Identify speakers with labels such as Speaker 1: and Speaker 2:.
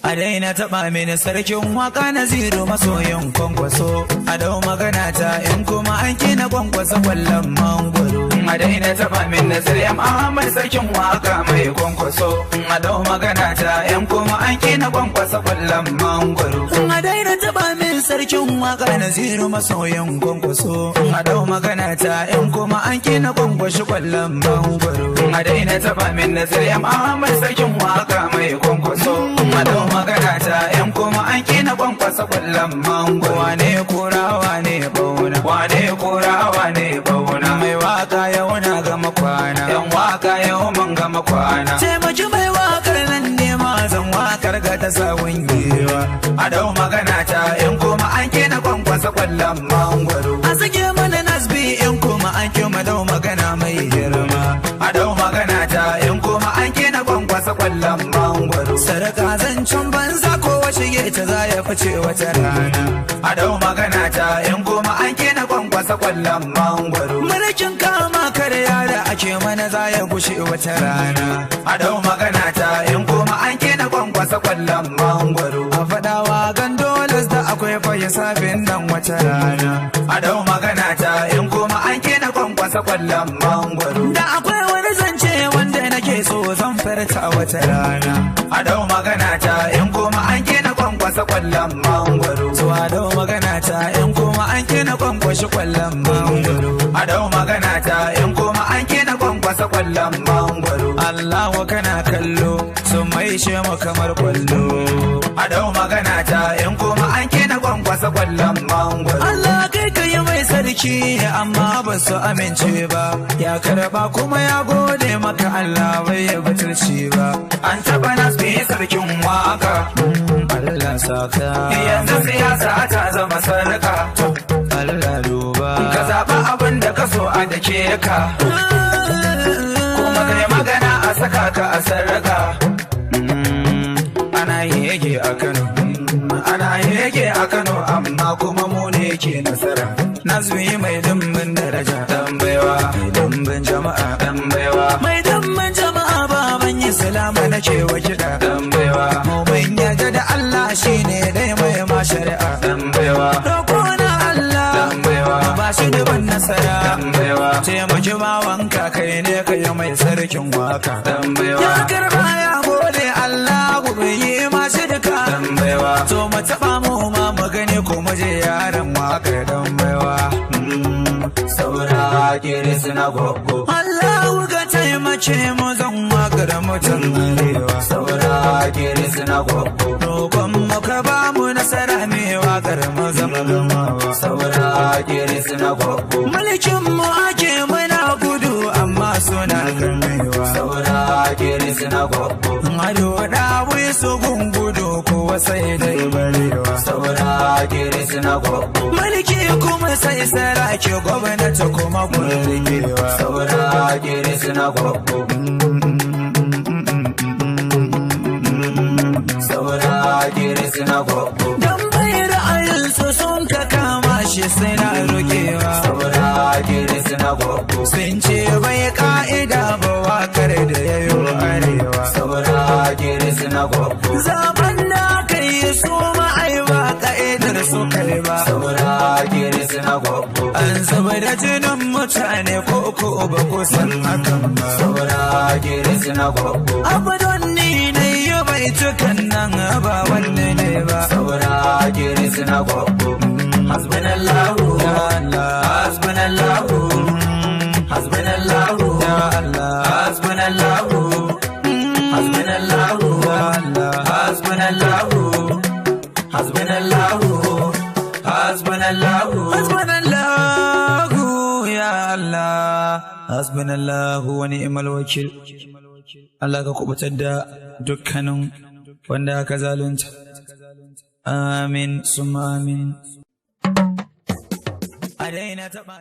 Speaker 1: A daina taɓa mini sarkin waka Naziru masoyin kwankwaso. A dau magana ta in kuma an kina kwankwasa kwallon mangwaro. A daina taɓa min Nazir Ahmad sarkin waka mai kwankwaso. A dau magana ta in kuma an kina kwankwasa kwallon mangwaro. A daina taɓa min sarkin waka Naziru masoyin kwankwaso. A dau magana ta in kuma an kina kwankwashi kwallon mangwaro. A daina taɓa min Nazir Ahmad sarkin waka mai kwankwaso. A dau magana ta yan kuma an kina kwankwasa kwallon mango. Wane kura wane bauna, wane kura wane bauna. Mai waka yau na gama kwana, yan waka yau mun gama kwana. Taimaki mai wakar nan ne ma zan wakar ga ta sawun gewa. A dau magana ta yan kuma an kina kwankwasa kwallon mangwaro. A sake mana nasbi yan kuma an kima dau magana mai girma. A dau magana ta yan kuma an kina kwankwasa kwallon mangwaro. Saraka zancen banza ko shige ta za ya fice wata rana. A dau magana ta in kuma an kina kwankwasa kwallon mangwaro. Mulkin kama karya da ake mana za ya gushe wata rana. A dau magana ta in kuma an kina kwankwasa kwallon mangwaro. A fadawa gandolas da akwai fayin sabin nan wata rana. A dau magana ta in kuma an kina kwankwasa kwallon mangwaro. Da akwai wani zance wanda nake so zan farta wata rana. A dau magana ta in kuma an kina kwankwasa kwallon mangwaro. Zuwa dau magana ta in kuma an kina kwankwashi kwallon mangwaro. A dau magana ta in kuma an kina kwankwasa kwallon mangwaro. Allahu kana kallo sun maishe mu kamar kwallo. A dau magana ta in kuma an kina kwankwasa kwallon mangwaro. Allah kai ka yi mai sarki amma ba su amince ba. Ya karba kuma ya gode maka Allah bai ya butulci ba. An taba nasbi sarkin waka. Allah saka. Yanzu siyasa ta zama sarka. Allah duba. Ka zaɓa abin da ka so a dake ka. Kuma kai magana a saka ka a sarka. Ana yage a Kano. Ana yage a Kano amma kuma mu ne ke nasara. Nazmi mai dimbin daraja. Tambaiwa. Mai dimbin jama'a. Tambaiwa. Mai dimbin jama'a baban yi salama na cewa kiɗa. Tambaiwa. Mu mun yarda da Allah shine dai mai ma shari'a. Tambaiwa. Roko na Allah. Tambaiwa. Ba shi dubin nasara. Tambaiwa. Taimaki bawanka kai ne kai mai sarkin waka. Tambaiwa. Ya karba ya gode Allah gobe yi masu duka. Tambaiwa. To mu taɓa mu ma mu gani ko mu je yaran waka. Tambaiwa. Saura kiri suna gogo. Allah ga taimake mu zan wakar mutum arewa. Saura kiri suna gogo. Roƙon mu ka ba mu nasara me wakar mu zama gamawa. Saura kiri suna gogo. Mulkin mu ake muna gudu amma suna gamewa. Saura kiri suna gogo. Ado da wai su gungudu kuwa sai dai barewa. Saura kiri suna gogo. Mulki kuma sai saraki gwamnati kuma kurkewa. Saura kiri suna gogo. Saura kiri suna gogo. Dan bai ra'ayinsu sun ka kama shi sai na rokewa. Saura kiri suna gogo. Sun ce bai ka'ida ba wakar da yayo arewa. Saura kiri suna gogo. Zaben da aka yi su ma'ai ba ka'idar su kai ba. Saura kiri suna gogo. An zuba da jinin mutane ko ba ku san hakan ba. Saura kiri suna gogo. Abadon ni ne yi bai tukan nan ba wanne ne ba. Saura kiri suna gogo. Hasbunallahu ya Allah. Hasbunallahu. Hasbunallahu ya Allah. Hasbunallahu. Hasbunallahu ya Allah. Hasbunallahu. Hasbunallahu. Hasbunallahu. Hasbunallahu ya Allah. Hasbunallahu wa ni'mal wakil. Allah ka kubutar da dukkanin wanda aka zalunta. Amin summa amin. A daina taɓa